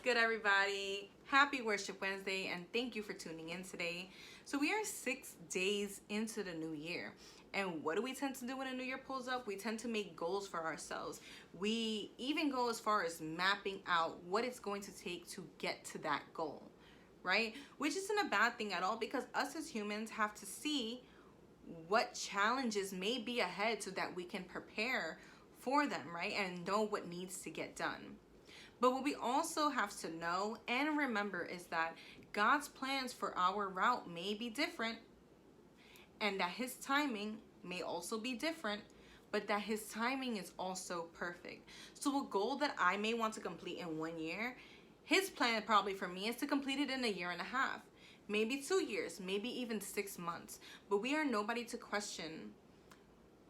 good, everybody? Happy Worship Wednesday, and thank you for tuning in today. So we are 6 days into the new year. And what do we tend to do when a new year pulls up? We tend to make goals for ourselves. We even go as far as mapping out what it's going to take to get to that goal, right? Which isn't a bad thing at all, because us as humans have to see what challenges may be ahead so that we can prepare for them, right? And know what needs to get done. But what we also have to know and remember is that God's plans for our route may be different, and that His timing may also be different, but that His timing is also perfect. So a goal that I may want to complete in 1 year, His plan probably for me is to complete it in 1.5 years, maybe 2 years, maybe even 6 months. But we are nobody to question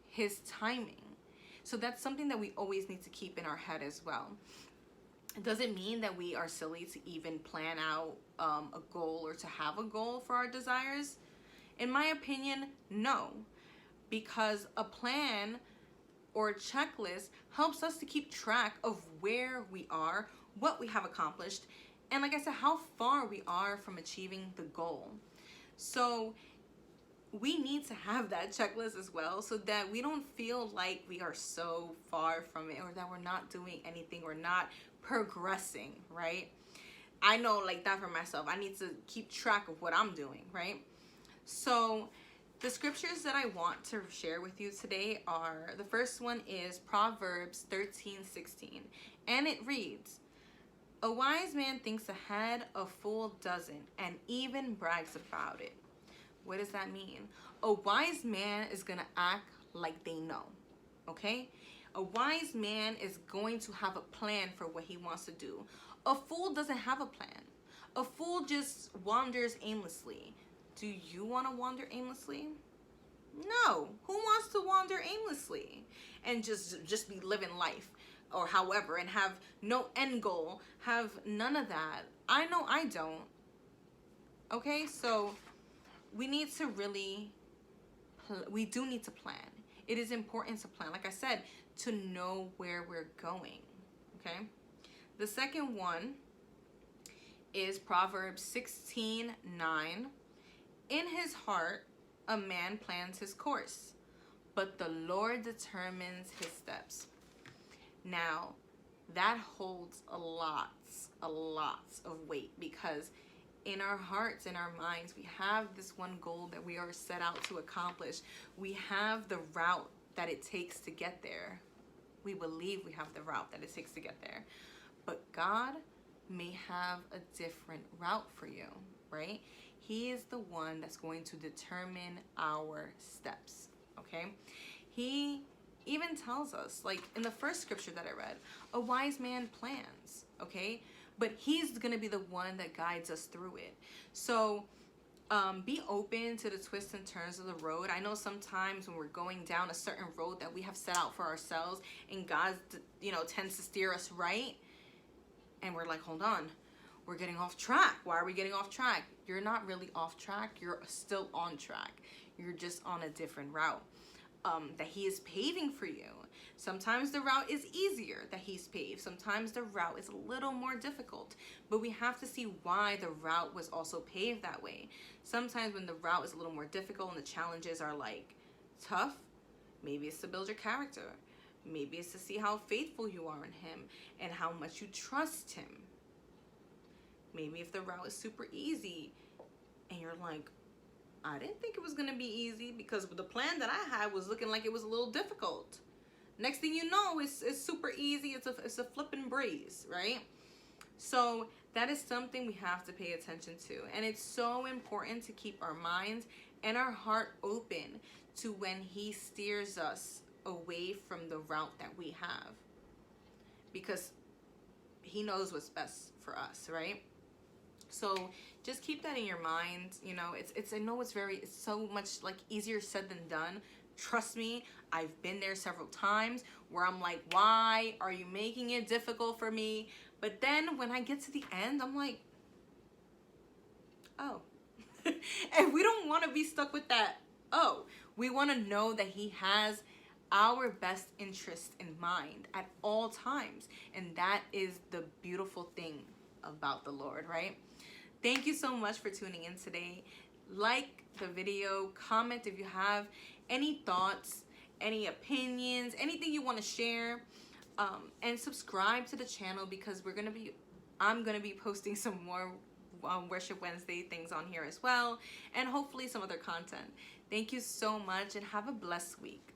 His timing. So that's something that we always need to keep in our head as well. It doesn't mean that we are silly to even plan out a goal or to have a goal for our desires. In my opinion, no. Because a plan or a checklist helps us to keep track of where we are, what we have accomplished, and like I said, how far we are from achieving the goal. So we need to have that checklist as well, so that we don't feel like we are so far from it, or that we're not doing anything, or not progressing, right? I know, like that for myself, I need to keep track of what I'm doing, right? So the scriptures that I want to share with you today are, the first one is Proverbs 13:16, and it reads, "A wise man thinks ahead, a fool doesn't, and even brags about it." What does that mean? A wise man is gonna act like they know, okay? A wise man is going to have a plan for what he wants to do. A fool doesn't have a plan. A fool just wanders aimlessly. Do you want to wander aimlessly? No. Who wants to wander aimlessly and just be living life or however, and have no end goal, have none of that? I know I don't. Okay, so we need to we do need to plan. It is important to plan, like I said, to know where we're going, okay? The second one is Proverbs 16:9. "In his heart, a man plans his course, but the Lord determines his steps." Now, that holds a lot of weight, because in our hearts, in our minds, we have this one goal that we are set out to accomplish. We have the route that it takes to get there. We believe we have the route that it takes to get there. But God may have a different route for you, right? He is the one that's going to determine our steps, okay? He even tells us, like in the first scripture that I read, a wise man plans, okay? But he's gonna be the one that guides us through it. So be open to the twists and turns of the road. I know sometimes when we're going down a certain road that we have set out for ourselves, and God, tends to steer us right, and we're like, hold on, we're getting off track. Why are we getting off track? You're not really off track. You're still on track. You're just on a different route that He is paving for you. Sometimes the route is easier that He's paved. Sometimes the route is a little more difficult. But we have to see why the route was also paved that way. Sometimes when the route is a little more difficult and the challenges are like tough, maybe it's to build your character. Maybe it's to see how faithful you are in Him and how much you trust Him. Maybe if the route is super easy and you're like, I didn't think it was going to be easy, because the plan that I had was looking like it was a little difficult. Next thing you know, it's super easy. It's a flipping breeze, right? So that is something we have to pay attention to. And it's so important to keep our minds and our heart open to when He steers us away from the route that we have, because He knows what's best for us, right? So just keep that in your mind. I know it's so much like easier said than done. Trust me, I've been there several times where I'm like, why are you making it difficult for me? But then when I get to the end, I'm like, oh. And we don't want to be stuck with that. Oh, we want to know that He has our best interest in mind at all times. And that is the beautiful thing about the Lord, right? Thank you so much for tuning in today. Like the video, comment if you have any thoughts, any opinions, anything you want to share, and subscribe to the channel because I'm gonna be posting some more Worship Wednesday things on here as well, and hopefully some other content. Thank you so much and have a blessed week.